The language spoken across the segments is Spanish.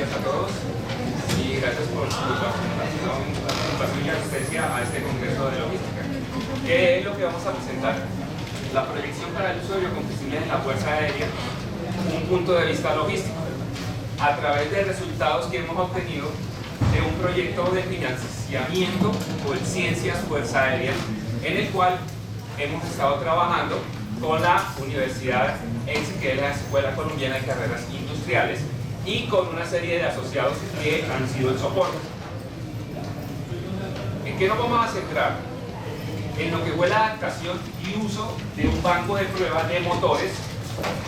días a todos y gracias por su participación y asistencia a este Congreso de Logística. ¿Qué es lo que vamos a presentar? La proyección para el uso de biocombustibles en la Fuerza Aérea, un punto de vista logístico, a través de resultados que hemos obtenido de un proyecto de financiamiento por Ciencias Fuerza Aérea, en el cual hemos estado trabajando con la Universidad ENSE, que es la Escuela Colombiana de Carreras Industriales, y con una serie de asociados que han sido el soporte. ¿En qué nos vamos a centrar? En lo que fue la adaptación y uso de un banco de prueba de motores,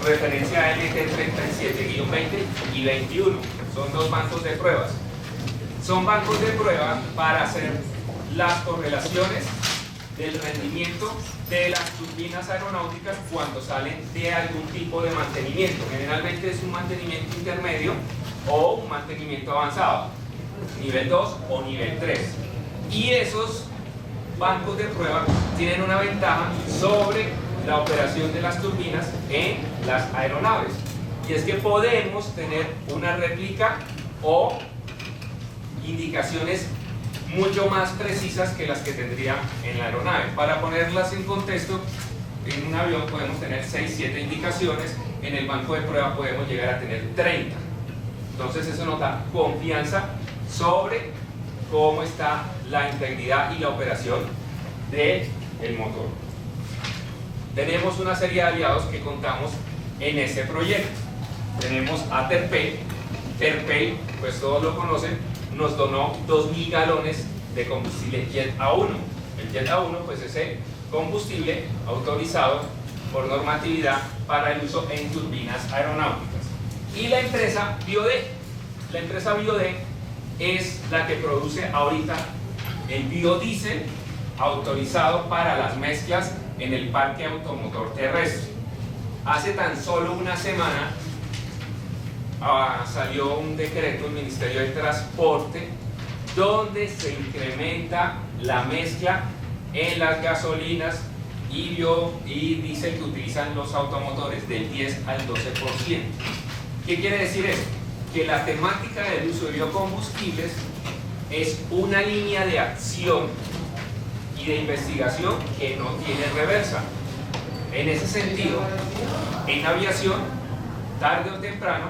referencia LT37-20 y 21. Son dos bancos de pruebas. Son bancos de prueba para hacer las correlaciones del rendimiento de las turbinas aeronáuticas cuando salen de algún tipo de mantenimiento. Generalmente es un mantenimiento intermedio o un mantenimiento avanzado, nivel 2 o nivel 3. Y esos bancos de prueba tienen una ventaja sobre la operación de las turbinas en las aeronaves, y es que podemos tener una réplica o indicaciones mucho más precisas que las que tendría en la aeronave. Para ponerlas en contexto, en un avión podemos tener 6-7 indicaciones, en el banco de prueba podemos llegar a tener 30. Entonces eso nos da confianza sobre cómo está la integridad y la operación del motor. Tenemos una serie de aliados que contamos en este proyecto. Tenemos a Terpel. Terpel, pues todos lo conocen, nos donó 2.000 galones de combustible Jet A1. El Jet A1 pues es el combustible autorizado por normatividad para el uso en turbinas aeronáuticas. Y la empresa Biode. La empresa Biode es la que produce ahorita el biodiesel autorizado para las mezclas en el parque automotor terrestre. Hace tan solo una semana salió un decreto del Ministerio de Transporte donde se incrementa la mezcla en las gasolinas y diésel que utilizan los automotores del 10 al 12%. ¿Qué quiere decir esto? Que la temática del uso de biocombustibles es una línea de acción y de investigación que no tiene reversa. En ese sentido, en aviación, tarde o temprano,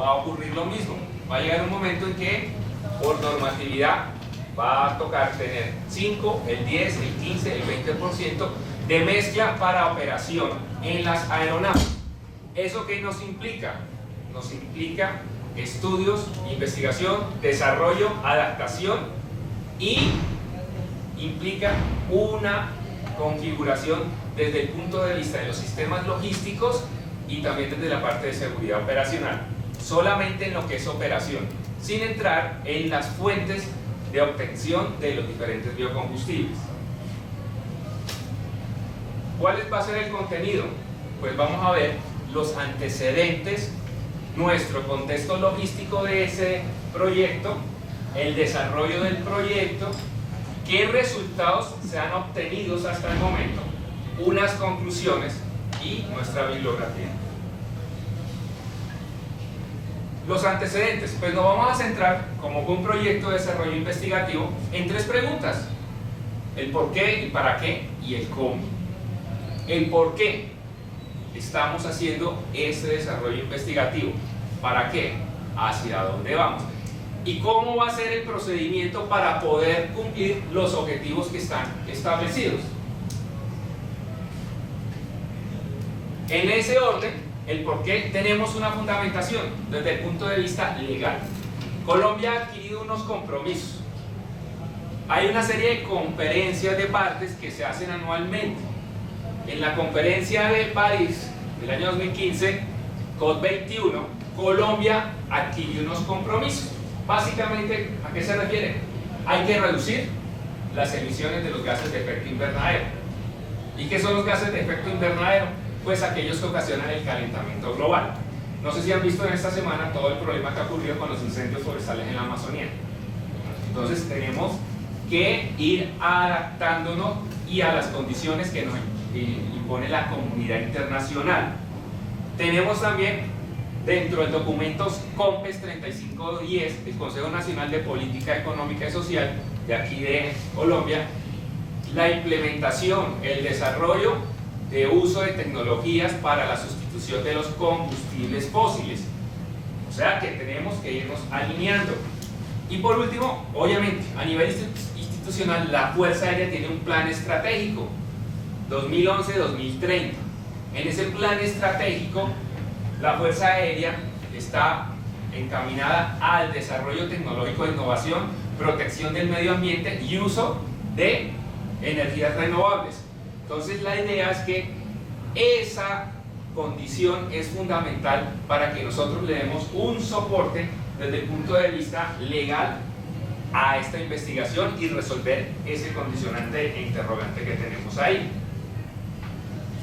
va a ocurrir lo mismo. Va a llegar un momento en que, por normatividad, va a tocar tener 5, el 10, el 15, el 20% de mezcla para operación en las aeronaves. ¿Eso qué nos implica? Nos implica estudios, investigación, desarrollo, adaptación, y implica una configuración desde el punto de vista de los sistemas logísticos y también desde la parte de seguridad operacional. Solamente en lo que es operación, sin entrar en las fuentes de obtención de los diferentes biocombustibles. ¿Cuál va a ser el contenido? Pues vamos a ver los antecedentes, nuestro contexto logístico de ese proyecto, el desarrollo del proyecto, qué resultados se han obtenido hasta el momento, unas conclusiones y nuestra bibliografía. Los antecedentes, pues nos vamos a centrar, como un proyecto de desarrollo investigativo, en 3 preguntas: el por qué, el para qué y el cómo. El por qué estamos haciendo este desarrollo investigativo, para qué, hacia dónde vamos, y cómo va a ser el procedimiento para poder cumplir los objetivos que están establecidos. En ese orden, el por qué, tenemos una fundamentación desde el punto de vista legal. Colombia ha adquirido unos compromisos. Hay una serie de conferencias de partes que se hacen anualmente. En la conferencia de París del año 2015, COP21, Colombia adquirió unos compromisos. Básicamente, ¿a qué se refiere? Hay que reducir las emisiones de los gases de efecto invernadero. ¿Y qué son los gases de efecto invernadero? Pues aquellos que ocasionan el calentamiento global. No sé si han visto en esta semana todo el problema que ha ocurrido con los incendios forestales en la Amazonía. Entonces tenemos que ir adaptándonos y a las condiciones que nos impone la comunidad internacional. Tenemos también dentro del documento COMPES 3510 del Consejo Nacional de Política Económica y Social de aquí de Colombia, la implementación, el desarrollo de uso de tecnologías para la sustitución de los combustibles fósiles. O sea que tenemos que irnos alineando. Y por último, obviamente, a nivel institucional, la Fuerza Aérea tiene un plan estratégico 2011-2030. En ese plan estratégico, la Fuerza Aérea está encaminada al desarrollo tecnológico de innovación, protección del medio ambiente y uso de energías renovables. Entonces la idea es que esa condición es fundamental para que nosotros le demos un soporte desde el punto de vista legal a esta investigación y resolver ese condicionante e interrogante que tenemos ahí.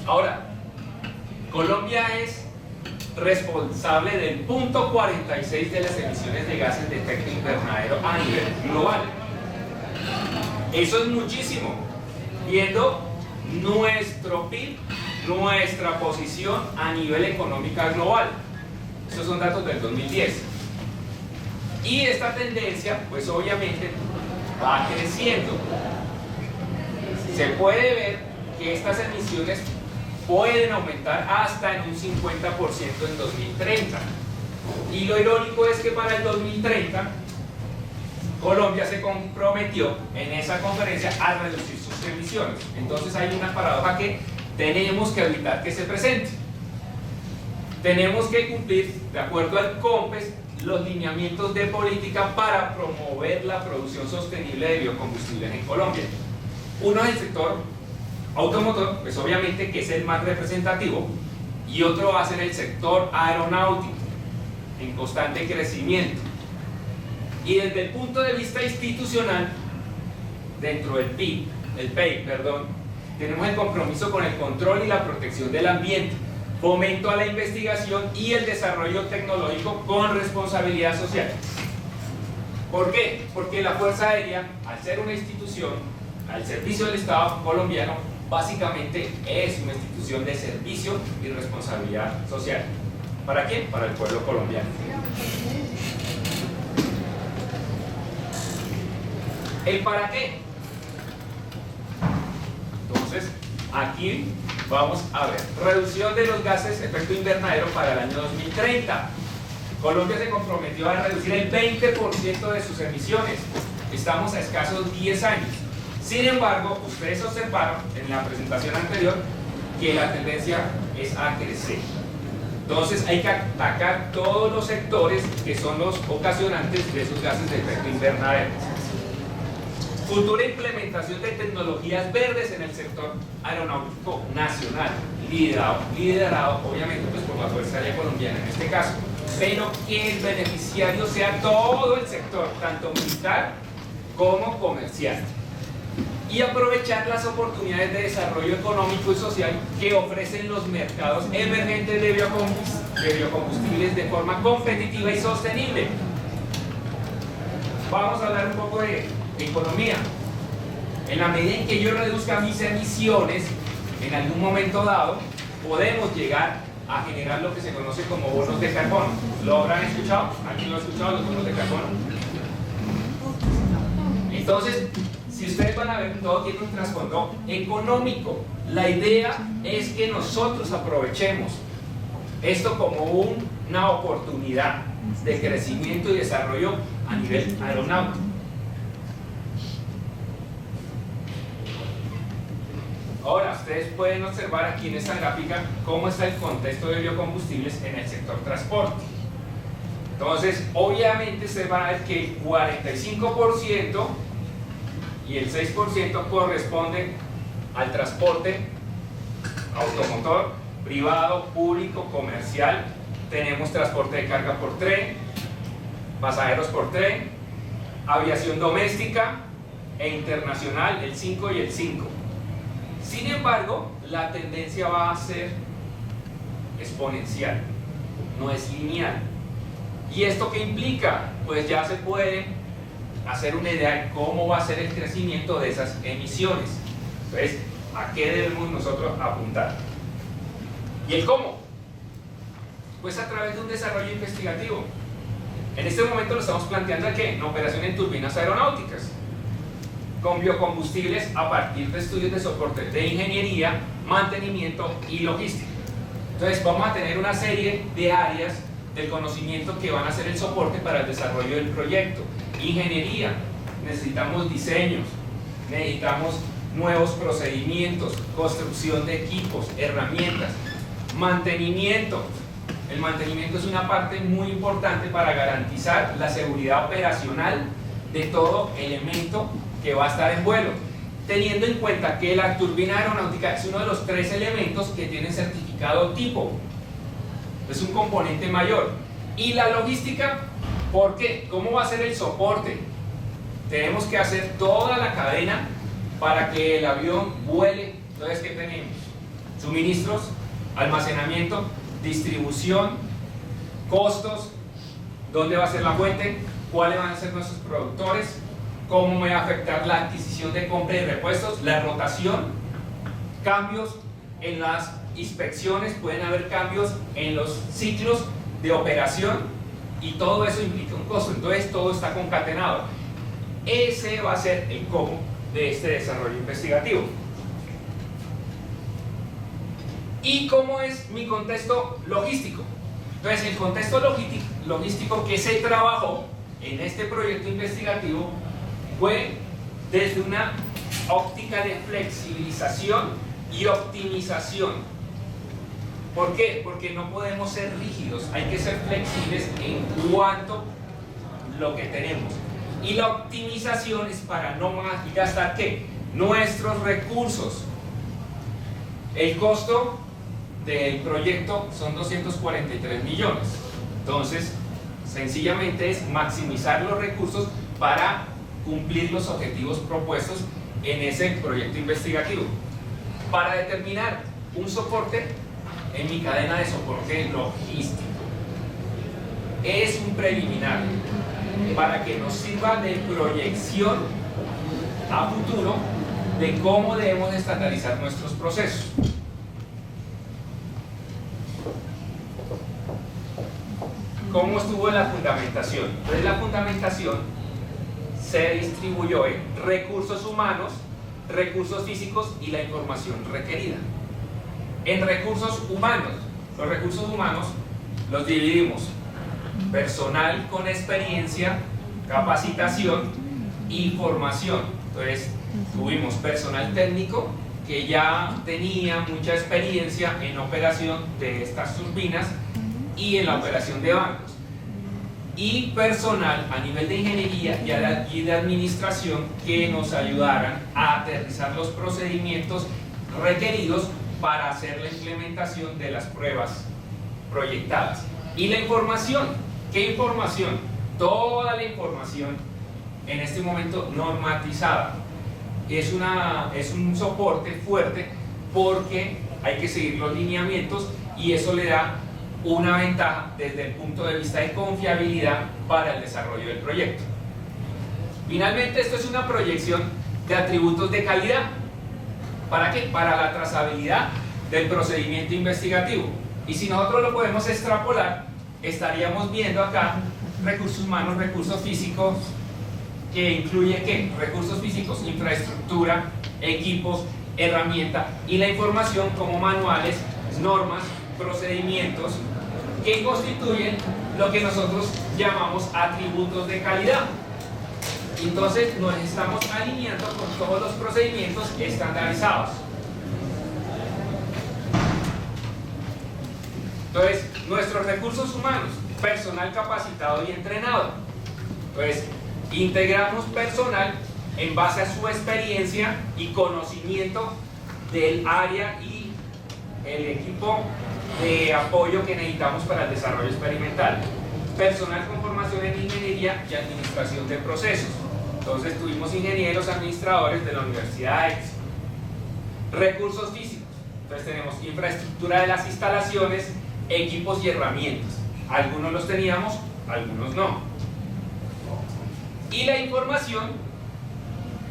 Ahora, Colombia es responsable del punto 46 de las emisiones de gases de efecto invernadero a nivel global. Eso es muchísimo, viendo nuestro PIB, nuestra posición a nivel económica global. Esos son datos del 2010. Y esta tendencia, pues obviamente, va creciendo. Se puede ver que estas emisiones pueden aumentar hasta en un 50% en 2030. Y lo irónico es que para el 2030, Colombia se comprometió en esa conferencia a reducir sus emisiones. Entonces hay una paradoja que tenemos que evitar que se presente. Tenemos que cumplir, de acuerdo al COMPES, los lineamientos de política para promover la producción sostenible de biocombustibles en Colombia. Uno es el sector automotor, pues obviamente que es el más representativo, y otro va a ser el sector aeronáutico, en constante crecimiento. Y desde el punto de vista institucional, dentro del PEI, tenemos el compromiso con el control y la protección del ambiente, fomento a la investigación y el desarrollo tecnológico con responsabilidad social. ¿Por qué? Porque la Fuerza Aérea, al ser una institución al servicio del Estado colombiano, básicamente es una institución de servicio y responsabilidad social. ¿Para quién? Para el pueblo colombiano. ¿El para qué? Entonces, aquí vamos a ver. Reducción de los gases de efecto invernadero para el año 2030. Colombia se comprometió a reducir el 20% de sus emisiones. Estamos a escasos 10 años. Sin embargo, ustedes observaron en la presentación anterior que la tendencia es a crecer. Entonces hay que atacar todos los sectores que son los ocasionantes de esos gases de efecto invernadero. Futura implementación de tecnologías verdes en el sector aeronáutico nacional, liderado obviamente pues, por la Fuerza Aérea Colombiana en este caso, pero que el beneficiario sea todo el sector, tanto militar como comercial. Y aprovechar las oportunidades de desarrollo económico y social que ofrecen los mercados emergentes de biocombustibles de forma competitiva y sostenible. Vamos a hablar un poco de economía. En la medida en que yo reduzca mis emisiones, en algún momento dado, podemos llegar a generar lo que se conoce como bonos de carbono. ¿Lo habrán escuchado? ¿Alguien lo ha escuchado, los bonos de carbono? Entonces, si ustedes van a ver, todo tiene un trasfondo económico. La idea es que nosotros aprovechemos esto como una oportunidad de crecimiento y desarrollo a nivel aeronáutico. Ahora, ustedes pueden observar aquí en esta gráfica cómo está el contexto de biocombustibles en el sector transporte. Entonces, obviamente ustedes van a ver que el 45% y el 6% corresponden al transporte automotor, privado, público, comercial. Tenemos transporte de carga por tren, pasajeros por tren, aviación doméstica e internacional, el 5 y el 5. Sin embargo, la tendencia va a ser exponencial, no es lineal. ¿Y esto qué implica? Pues ya se puede hacer una idea de cómo va a ser el crecimiento de esas emisiones. Entonces, ¿a qué debemos nosotros apuntar? ¿Y el cómo? Pues a través de un desarrollo investigativo. En este momento lo estamos planteando aquí, en operación en turbinas aeronáuticas, con biocombustibles a partir de estudios de soporte de ingeniería, mantenimiento y logística. Entonces vamos a tener una serie de áreas del conocimiento que van a ser el soporte para el desarrollo del proyecto. Ingeniería, necesitamos diseños, necesitamos nuevos procedimientos, construcción de equipos, herramientas. Mantenimiento. El mantenimiento es una parte muy importante para garantizar la seguridad operacional de todo elemento que va a estar en vuelo, teniendo en cuenta que la turbina aeronáutica es uno de los 3 elementos que tienen certificado tipo. Es un componente mayor. Y la logística, ¿por qué? ¿Cómo va a ser el soporte? Tenemos que hacer toda la cadena para que el avión vuele. Entonces, ¿qué tenemos? Suministros, almacenamiento, distribución, costos, dónde va a ser la fuente, cuáles van a ser nuestros productores, cómo me va a afectar la adquisición de compra y repuestos, la rotación, cambios en las inspecciones, pueden haber cambios en los ciclos de operación y todo eso implica un costo. Entonces todo está concatenado. Ese va a ser el cómo de este desarrollo investigativo. ¿Y cómo es mi contexto logístico? Entonces, el contexto logístico que se trabajó en este proyecto investigativo fue desde una óptica de flexibilización y optimización. ¿Por qué? Porque no podemos ser rígidos, hay que ser flexibles en cuanto a lo que tenemos. Y la optimización es para no gastar ¿qué? Nuestros recursos. El costo del proyecto son 243 millones. Entonces, sencillamente es maximizar los recursos para cumplir los objetivos propuestos en ese proyecto investigativo. Para determinar un soporte en mi cadena de soporte logístico, es un preliminar para que nos sirva de proyección a futuro de cómo debemos estandarizar nuestros procesos. ¿Cómo estuvo la fundamentación? Entonces la fundamentación se distribuyó en recursos humanos, recursos físicos y la información requerida. En recursos humanos, los recursos humanos los dividimos: personal con experiencia, capacitación y formación. Entonces tuvimos personal técnico que ya tenía mucha experiencia en operación de estas turbinas y en la operación de bancos, y personal a nivel de ingeniería y de administración que nos ayudaran a aterrizar los procedimientos requeridos para hacer la implementación de las pruebas proyectadas. Y la información, ¿qué información? Toda la información en este momento normatizada. Es un soporte fuerte porque hay que seguir los lineamientos y eso le da una ventaja desde el punto de vista de confiabilidad para el desarrollo del proyecto. Finalmente, esto es una proyección de atributos de calidad. ¿Para qué? Para la trazabilidad del procedimiento investigativo. Y si nosotros lo podemos extrapolar, estaríamos viendo acá recursos humanos, recursos físicos, que incluye ¿qué? Recursos físicos, infraestructura, equipos, herramienta, y la información como manuales, normas, procedimientos que constituyen lo que nosotros llamamos atributos de calidad. Entonces nos estamos alineando con todos los procedimientos estandarizados. Entonces, nuestros recursos humanos, personal capacitado y entrenado. Entonces, integramos personal en base a su experiencia y conocimiento del área y el equipo de apoyo que necesitamos para el desarrollo experimental. Personal con formación en ingeniería y administración de procesos. Entonces tuvimos ingenieros administradores de la Universidad X. Recursos físicos. Entonces tenemos infraestructura de las instalaciones, equipos y herramientas. Algunos los teníamos, algunos no. Y la información,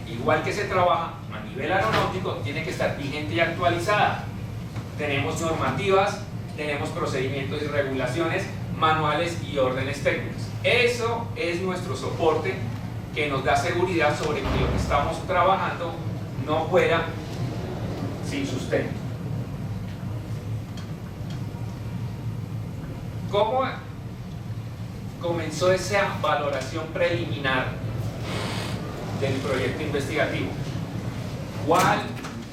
igual que se trabaja a nivel aeronáutico, tiene que estar vigente y actualizada. Tenemos normativas, tenemos procedimientos y regulaciones, manuales y órdenes técnicas. Eso es nuestro soporte que nos da seguridad sobre que lo que estamos trabajando no fuera sin sustento. ¿Cómo comenzó esa valoración preliminar del proyecto investigativo? ¿Cuál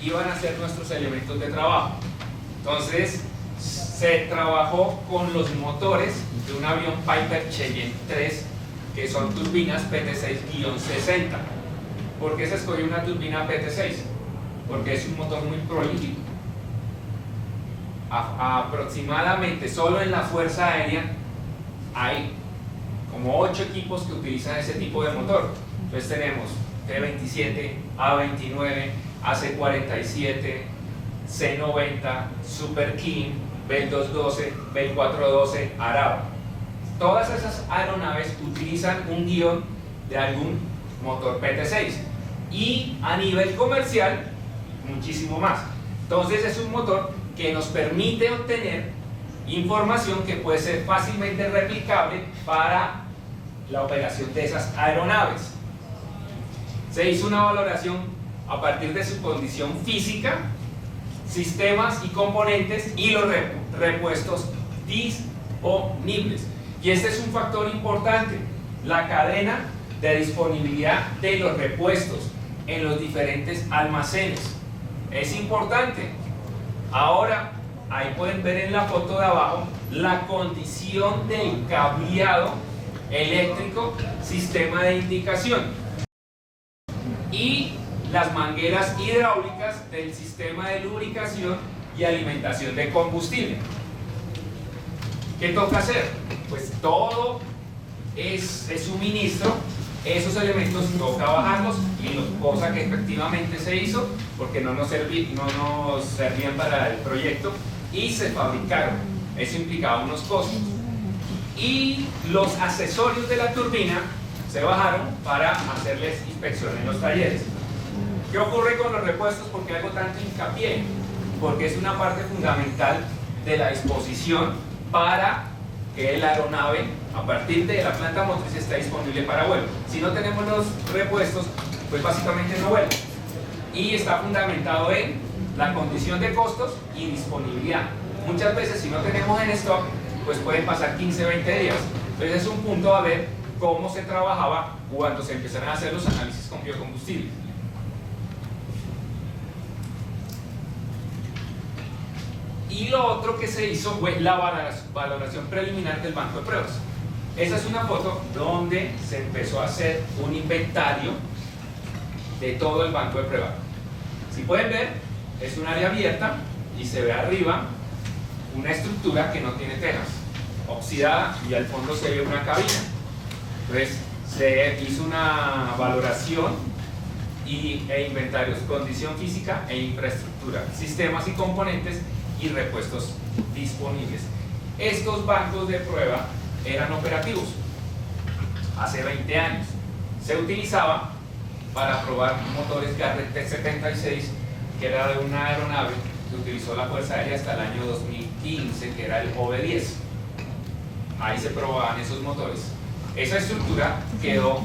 iban a ser nuestros elementos de trabajo? Entonces, se trabajó con los motores de un avión Piper Cheyenne 3, que son turbinas PT6-60. ¿Por qué se escogió una turbina PT6? Porque es un motor muy prolífico. Aproximadamente solo en la Fuerza Aérea hay como 8 equipos que utilizan ese tipo de motor. Entonces tenemos T-27, A-29, AC-47, C-90, Super King, Bell 212, Bell 412, Araba. Todas esas aeronaves utilizan un guión de algún motor PT6 y a nivel comercial muchísimo más. Entonces es un motor que nos permite obtener información que puede ser fácilmente replicable para la operación de esas aeronaves. Se hizo una valoración a partir de su condición física, sistemas y componentes y los repuestos disponibles. Y este es un factor importante, la cadena de disponibilidad de los repuestos en los diferentes almacenes. Es importante. Ahora, ahí pueden ver en la foto de abajo la condición del cableado eléctrico, sistema de indicación y las mangueras hidráulicas del sistema de lubricación y alimentación de combustible. ¿Qué toca hacer? Pues todo es suministro. Esos elementos toca bajarlos, cosa que efectivamente se hizo porque no nos servían para el proyecto y se fabricaron. Eso implicaba unos costos. Y los accesorios de la turbina se bajaron para hacerles inspección en los talleres. ¿Qué ocurre con los repuestos? ¿Por qué hago tanto hincapié? Porque es una parte fundamental de la disposición para que la aeronave, a partir de la planta motriz, está disponible para vuelo. Si no tenemos los repuestos, pues básicamente no vuela. Y está fundamentado en la condición de costos y disponibilidad. Muchas veces, si no tenemos en stock, pues pueden pasar 15, 20 días. Entonces es un punto a ver cómo se trabajaba cuando se empezaron a hacer los análisis con biocombustible. Y lo otro que se hizo fue la valoración preliminar del banco de pruebas. Esa es una foto donde se empezó a hacer un inventario de todo el banco de pruebas. Si pueden ver, es un área abierta y se ve arriba una estructura que no tiene tejas, oxidada, y al fondo se ve una cabina. Entonces se hizo una valoración e inventarios, condición física e infraestructura, sistemas y componentes y repuestos disponibles. Estos bancos de prueba eran operativos hace 20 años. Se utilizaba para probar motores Garrett T-76, que era de una aeronave que utilizó la Fuerza Aérea hasta el año 2015, que era el OV-10. Ahí se probaban esos motores. Esa estructura quedó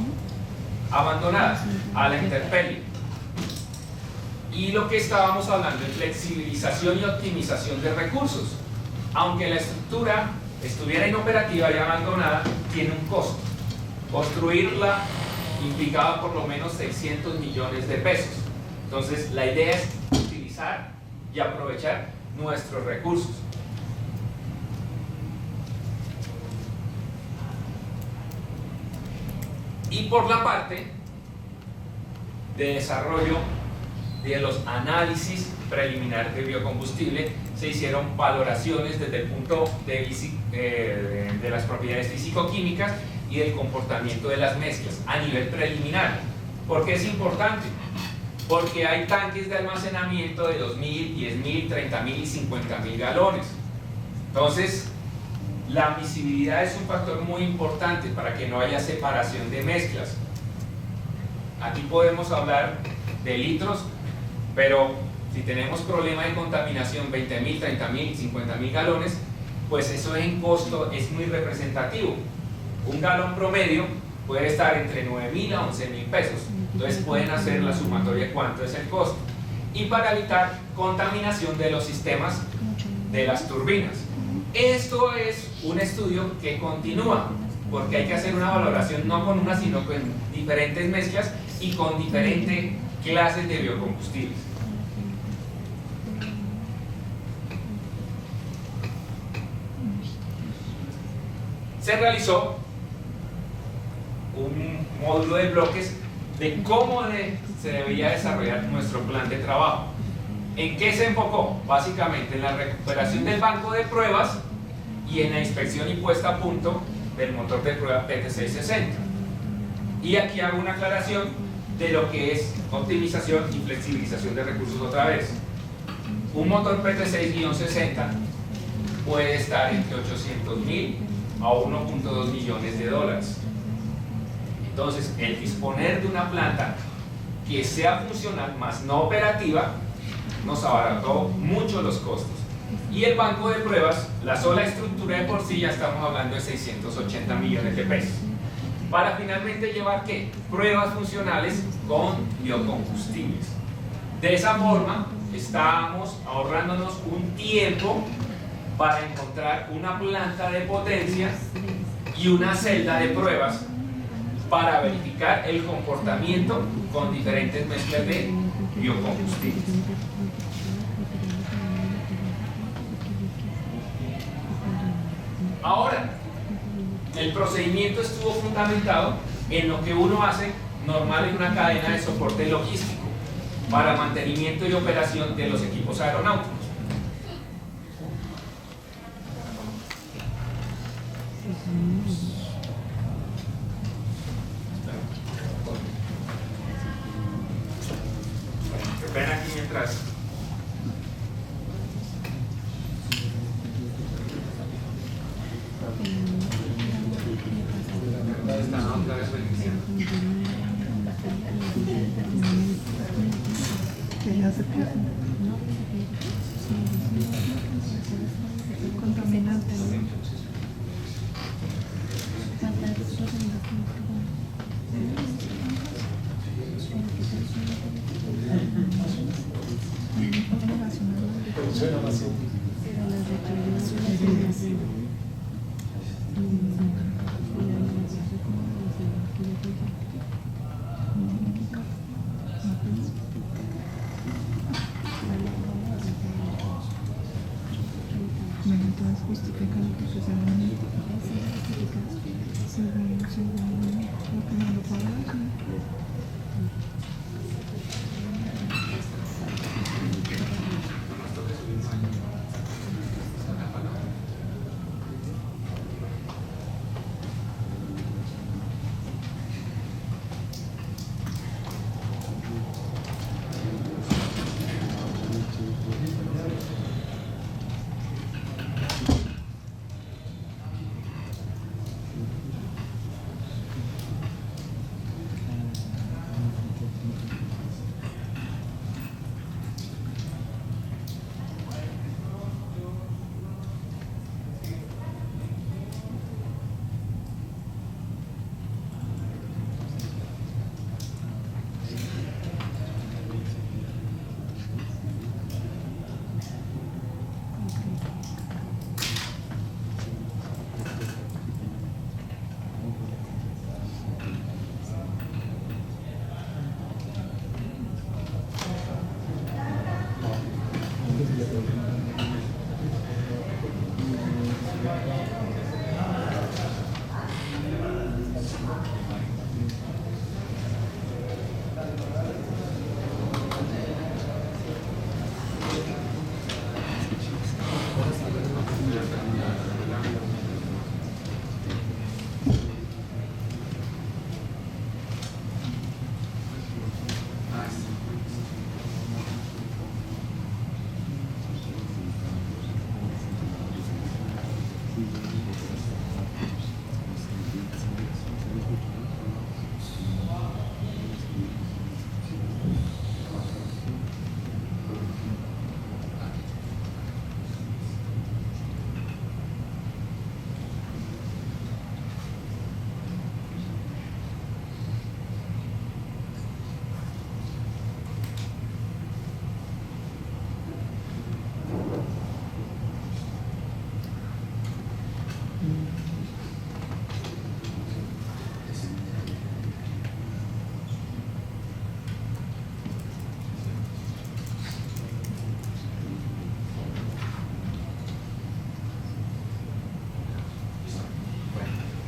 abandonada a la intemperie. Y lo que estábamos hablando es flexibilización y optimización de recursos. Aunque la estructura estuviera inoperativa y abandonada, tiene un costo. Construirla implicaba por lo menos 600 millones de pesos. Entonces la idea es utilizar y aprovechar nuestros recursos. Y por la parte de desarrollo de los análisis preliminares de biocombustible, se hicieron valoraciones desde el punto de las propiedades físico-químicas y del comportamiento de las mezclas a nivel preliminar. ¿Por qué es importante? Porque hay tanques de almacenamiento de 2.000, 10.000, 30.000 y 50.000 galones. Entonces, la miscibilidad es un factor muy importante para que no haya separación de mezclas. Aquí podemos hablar de litros, pero Si tenemos problema de contaminación, 20.000, 30.000, 50.000 galones, pues eso en costo es muy representativo. Un galón promedio puede estar entre 9.000 a 11.000 pesos. Entonces pueden hacer la sumatoria de cuánto es el costo. Y para evitar contaminación de los sistemas de las turbinas. Esto es un estudio que continúa, porque hay que hacer una valoración no con una, sino con diferentes mezclas y con diferentes clases de biocombustibles. Se realizó un módulo de bloques de cómo se debería desarrollar nuestro plan de trabajo. ¿En qué se enfocó? Básicamente en la recuperación del banco de pruebas y en la inspección y puesta a punto del motor de prueba PT660. Y aquí hago una aclaración de lo que es optimización y flexibilización de recursos otra vez. Un motor PT6-60 puede estar entre 800.000 a 1.2 millones de dólares. Entonces, el disponer de una planta que sea funcional más no operativa nos abarató mucho los costos. Y el banco de pruebas, la sola estructura de por sí ya estamos hablando de 680 millones de pesos. Para finalmente llevar ¿qué? Pruebas funcionales con biocombustibles. De esa forma, estamos ahorrándonos un tiempo para encontrar una planta de potencia y una celda de pruebas para verificar el comportamiento con diferentes mezclas de biocombustibles. Ahora, el procedimiento estuvo fundamentado en lo que uno hace normal en una cadena de soporte logístico para mantenimiento y operación de los equipos aeronáuticos. Ven aquí mientras.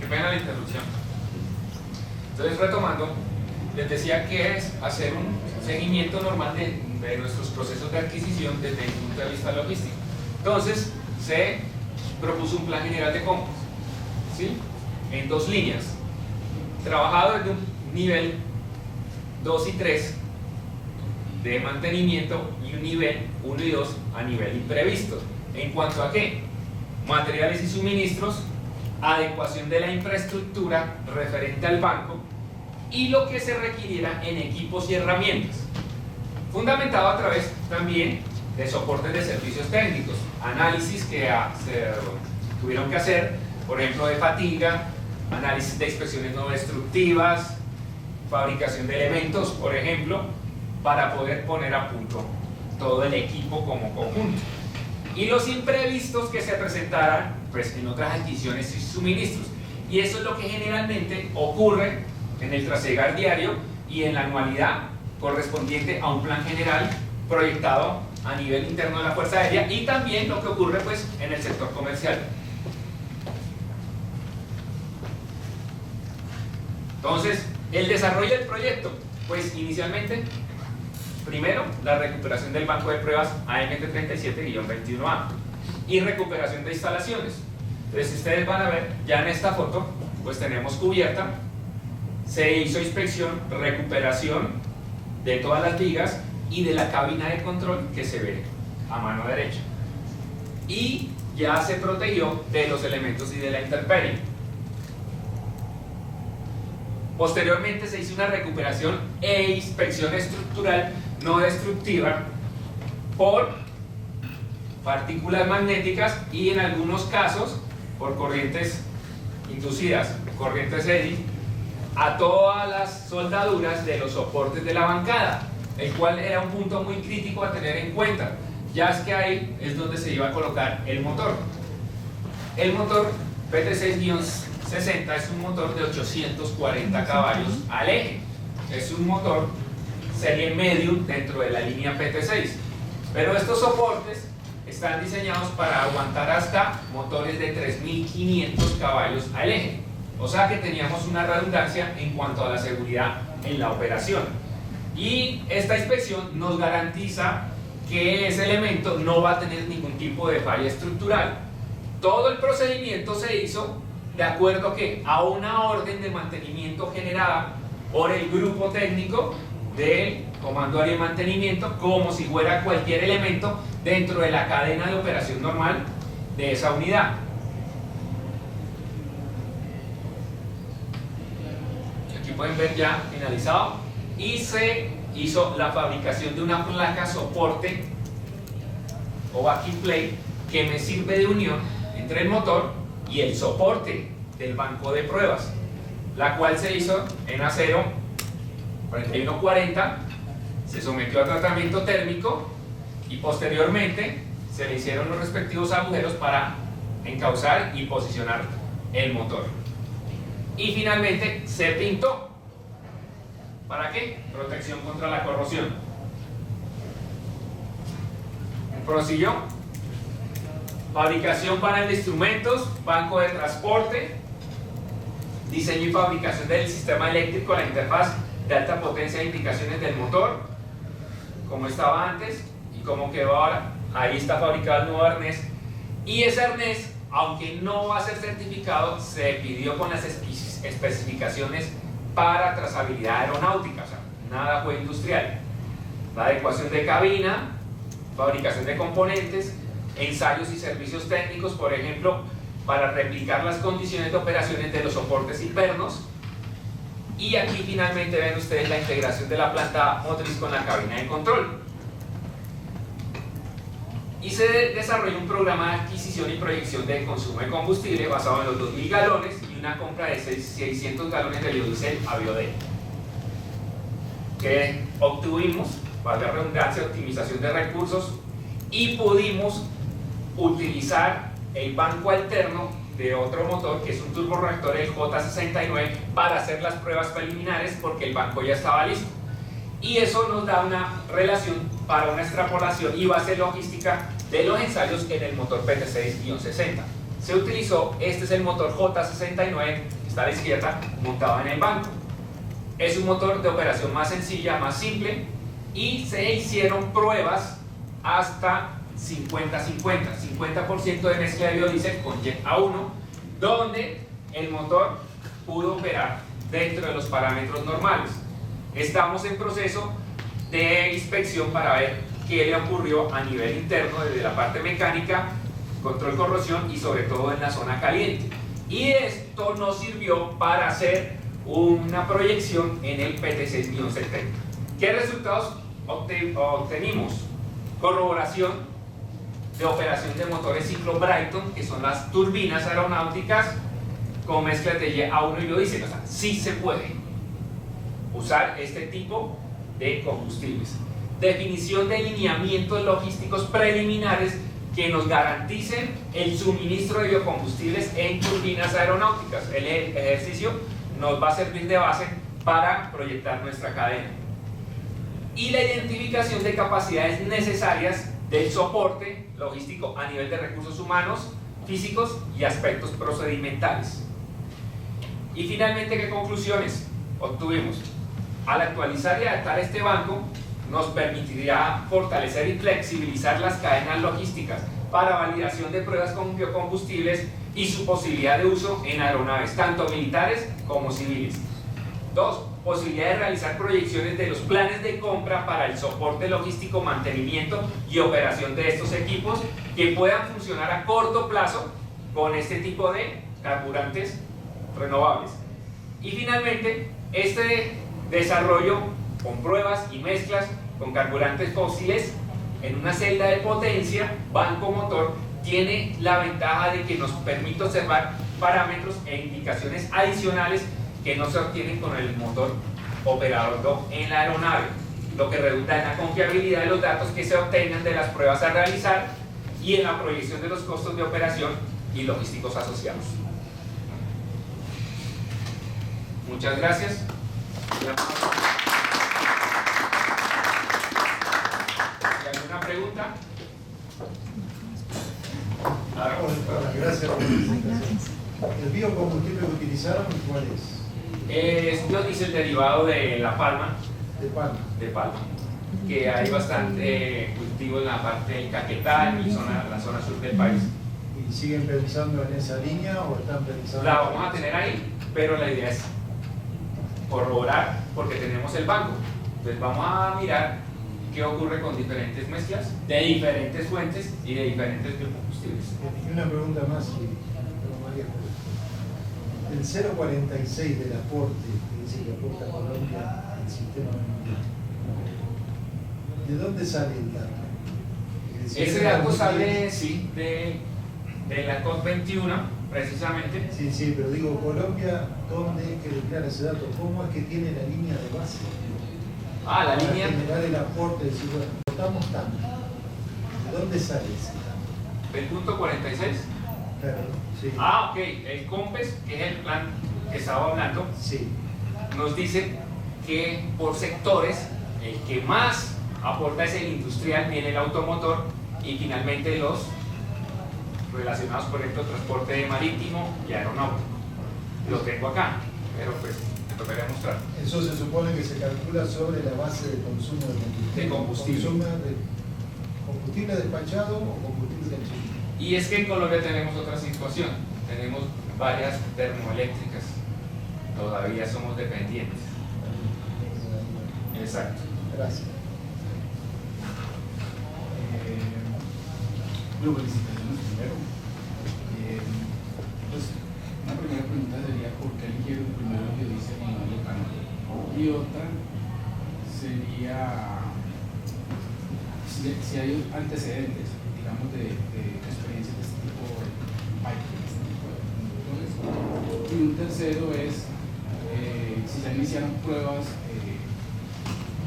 Qué pena la interrupción. Entonces, retomando, les decía que es hacer un seguimiento normal de nuestros procesos de adquisición desde el punto de vista logístico. Entonces, se propuso un plan general de compras, ¿sí? En dos líneas, trabajado desde un nivel 2 y 3 de mantenimiento y un nivel 1 y 2 a nivel imprevisto. ¿En cuanto a qué? Materiales y suministros, adecuación de la infraestructura referente al banco y lo que se requiriera en equipos y herramientas, fundamentado a través también de soportes de servicios técnicos, análisis que se tuvieron que hacer, por ejemplo, de fatiga, análisis de inspecciones no destructivas, fabricación de elementos, por ejemplo, para poder poner a punto todo el equipo como conjunto. Y los imprevistos que se presentaran pues, en otras adquisiciones y suministros. Y eso es lo que generalmente ocurre en el trasegar diario y en la anualidad correspondiente a un plan general proyectado a nivel interno de la Fuerza Aérea y también lo que ocurre pues, en el sector comercial. Entonces, el desarrollo del proyecto, pues inicialmente, primero, la recuperación del banco de pruebas AMT37-21A y recuperación de instalaciones. Entonces, si ustedes van a ver, ya en esta foto, pues tenemos cubierta, se hizo inspección, recuperación de todas las vigas y de la cabina de control que se ve a mano derecha. Y ya se protegió de los elementos y de la intemperie. Posteriormente se hizo una recuperación e inspección estructural no destructiva por partículas magnéticas y en algunos casos por corrientes inducidas, corrientes eddy, a todas las soldaduras de los soportes de la bancada, el cual era un punto muy crítico a tener en cuenta, ya es que ahí es donde se iba a colocar el motor. El motor PT6-60 es un motor de 840 caballos al eje, es un motor serie medium dentro de la línea PT6, pero estos soportes están diseñados para aguantar hasta motores de 3500 caballos al eje, o sea que teníamos una redundancia en cuanto a la seguridad en la operación y esta inspección nos garantiza que ese elemento no va a tener ningún tipo de falla estructural. Todo el procedimiento se hizo de acuerdo a una orden de mantenimiento generada por el grupo técnico del Comando Área de Mantenimiento, como si fuera cualquier elemento dentro de la cadena de operación normal de esa unidad. Aquí pueden ver ya finalizado y se hizo la fabricación de una placa soporte o backing plate que me sirve de unión entre el motor y el soporte del banco de pruebas, la cual se hizo en acero 4140, se sometió a tratamiento térmico y posteriormente se le hicieron los respectivos agujeros para encauzar y posicionar el motor y finalmente se pintó. ¿Para qué? Protección contra la corrosión. Prosiguió. Fabricación panel de instrumentos, banco de transporte, diseño y fabricación del sistema eléctrico, la interfaz de alta potencia de indicaciones del motor, como estaba antes y como quedó ahora. Ahí está fabricado el nuevo arnés y ese arnés, aunque no va a ser certificado, se pidió con las especificaciones para trazabilidad aeronáutica, o sea, nada fue industrial. La adecuación de cabina, fabricación de componentes, ensayos y servicios técnicos, por ejemplo, para replicar las condiciones de operaciones de los soportes internos. Y aquí finalmente ven ustedes la integración de la planta motriz con la cabina de control. Y se desarrolló un programa de adquisición y proyección de consumo de combustible basado en los 2000 galones y una compra de 600 galones de biodiesel a biodiesel. Que obtuvimos, valga la redundancia, optimización de recursos y pudimos utilizar el banco alterno de otro motor que es un turborreactor, el J69, para hacer las pruebas preliminares porque el banco ya estaba listo y eso nos da una relación para una extrapolación y base logística de los ensayos en el motor PT6-60. se utilizó, este es el motor J69, que está a la izquierda, montado en el banco. Es un motor de operación más sencilla, más simple, y se hicieron pruebas hasta 50-50, 50% de mezcla de biodiesel con Jet A1, donde el motor pudo operar dentro de los parámetros normales. Estamos en proceso de inspección para ver qué le ocurrió a nivel interno desde la parte mecánica, control corrosión y sobre todo en la zona caliente. Y esto nos sirvió para hacer una proyección en el PT6-70. ¿Qué resultados obtenimos? Corroboración de operación de motores ciclo Brayton, que son las turbinas aeronáuticas con mezclas de A1 y biodiesel. O sea, sí se puede usar este tipo de combustibles. Definición de lineamientos logísticos preliminares que nos garanticen el suministro de biocombustibles en turbinas aeronáuticas. El ejercicio nos va a servir de base para proyectar nuestra cadena. Y la identificación de capacidades necesarias del soporte logístico a nivel de recursos humanos, físicos y aspectos procedimentales. Y finalmente, ¿qué conclusiones obtuvimos? Al actualizar y adaptar este banco, nos permitirá fortalecer y flexibilizar las cadenas logísticas para validación de pruebas con biocombustibles y su posibilidad de uso en aeronaves, tanto militares como civiles. 2. Posibilidad de realizar proyecciones de los planes de compra para el soporte logístico, mantenimiento y operación de estos equipos que puedan funcionar a corto plazo con este tipo de carburantes renovables. Y finalmente, este desarrollo con pruebas y mezclas con carburantes fósiles en una celda de potencia, banco motor, tiene la ventaja de que nos permite observar parámetros e indicaciones adicionales que no se obtienen con el motor operado en la aeronave, lo que redunda en la confiabilidad de los datos que se obtengan de las pruebas a realizar y en la proyección de los costos de operación y logísticos asociados. Muchas gracias. ¿Alguna pregunta? Gracias por la presentación. ¿El biocombustible que utilizaron cuál es? Es biodiesel derivado de la palma. De palma. De palma. Que hay bastante cultivo en la parte del Caquetá y la zona sur del país. ¿Y siguen pensando en esa línea o están pensando? La vamos a tener ahí, pero la idea es corroborar porque tenemos el banco. Entonces vamos a mirar qué ocurre con diferentes mezclas de diferentes fuentes y de diferentes biocombustibles. Y una pregunta más, el 0,46 del aporte que dice que aporta Colombia al sistema, ¿de dónde sale el dato? Ese dato sale, sí, de la COP21, precisamente. Sí, sí, pero digo, Colombia, ¿dónde es que declara ese dato? ¿Cómo es que tiene la línea de base? Ah, la línea. Para generar el aporte, decir, bueno, aportamos tanto. ¿De dónde sale ese dato? ¿Del punto 46? Claro, sí. Ah, ok. El COMPES, que es el plan que estaba hablando, Sí. nos dice que por sectores, el que más aporta es el industrial, viene el automotor y finalmente los relacionados, por ejemplo, transporte marítimo y aeronáutico. Lo tengo acá, pero pues me tocaría mostrar. Eso se supone que se calcula sobre la base de consumo de combustible. De combustible. ¿Consumo de combustible despachado o combustible consumido? Y es que en Colombia tenemos otra situación, tenemos varias termoeléctricas, todavía somos dependientes. Exacto. Gracias. Bueno, felicitaciones primero. Pues una primera pregunta sería ¿por qué eligieron primero el biodiesel y no el etanol? Y otra sería si hay antecedentes, digamos, de experiencias de este tipo de motores. Y un tercero es si ya iniciaron pruebas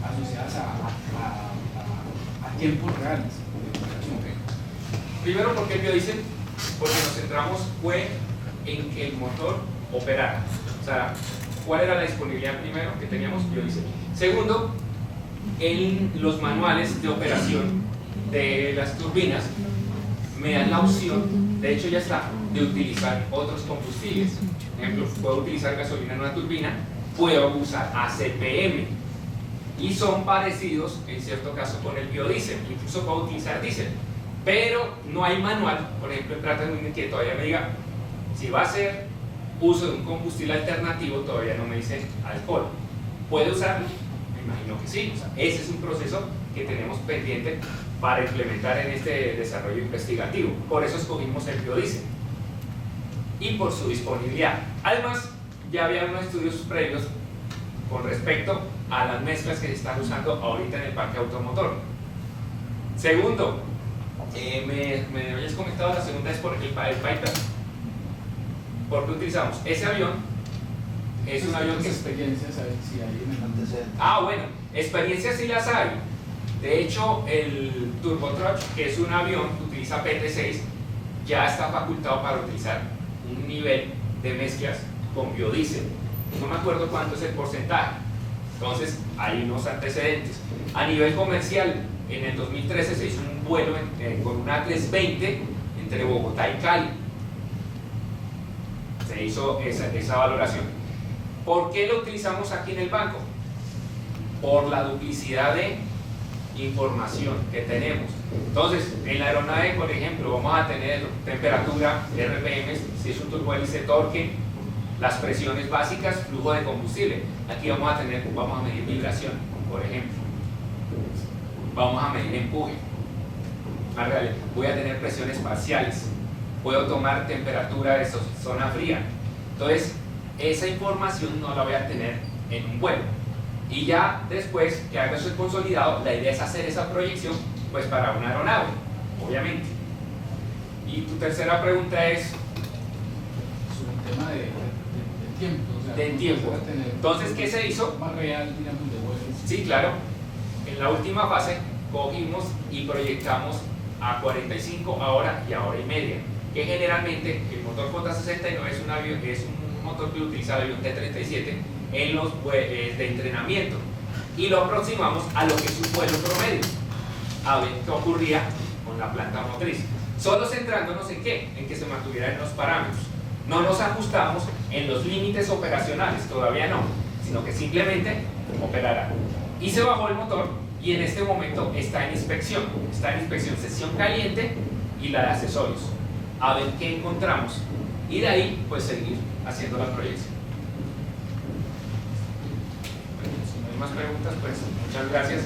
asociadas a tiempos reales. Primero, ¿por qué el biodiesel? Porque nos centramos fue en que el motor operara. O sea, ¿cuál era la disponibilidad primero que teníamos? Biodiesel. Segundo, en los manuales de operación de las turbinas me dan la opción de hecho ya está, de utilizar otros combustibles. Por ejemplo, puedo utilizar gasolina en una turbina, puedo usar ACPM, y son parecidos en cierto caso con el biodiesel, incluso puedo utilizar diésel, pero no hay manual. Por ejemplo, en Plata que todavía me diga si va a ser uso de un combustible alternativo, todavía no me dice alcohol. ¿Puede usarlo? Me imagino que sí. O sea, ese es un proceso que tenemos pendiente para implementar en este desarrollo investigativo. Por eso escogimos el biodiesel y por su disponibilidad. Además, ya había unos estudios previos con respecto a las mezclas que se están usando ahorita en el parque automotor. Segundo, me habías comentado, la segunda es por el Piper. ¿Por qué utilizamos? Ese avión es un avión que... experiencias, a ver si hay un antecedente. Bueno, experiencias sí las hay. De hecho, el Turbotruck, que es un avión que utiliza PT6, ya está facultado para utilizar un nivel de mezclas con biodiesel. No me acuerdo cuánto es el porcentaje. Entonces, hay unos antecedentes. A nivel comercial, en el 2013 se hizo un vuelo con un A320 entre Bogotá y Cali. Se hizo esa valoración. ¿Por qué lo utilizamos aquí en el banco? Por la duplicidad de información que tenemos. Entonces, en la aeronave, por ejemplo, vamos a tener temperatura, RPM, si es un turbohélice, torque, las presiones básicas, flujo de combustible. Aquí vamos a medir vibración, por ejemplo. Vamos a medir empuje. Voy a tener presiones parciales. Puedo tomar temperatura de zona fría. Entonces, esa información no la voy a tener en un vuelo. Y ya después que haga eso consolidado, la idea es hacer esa proyección pues para una aeronave, obviamente. Y tu tercera pregunta es sobre el tema de tiempo. O sea, de tiempo. Entonces, ¿qué se hizo? Más real, digamos, de vuelos. Sí, claro. En la última fase cogimos y proyectamos a 45 hora y a hora y media. Que generalmente el motor J69 es un motor que utiliza el avión T-37 en los de entrenamiento, y lo aproximamos a lo que es un vuelo promedio, a ver qué ocurría con la planta motriz, solo centrándonos en qué, en que se mantuvieran los parámetros. No nos ajustamos en los límites operacionales, todavía no, sino que simplemente operará. Y se bajó el motor y en este momento está en inspección sesión caliente y la de accesorios, a ver qué encontramos, y de ahí pues seguir haciendo la proyección. Bueno, si no hay más preguntas, pues muchas gracias.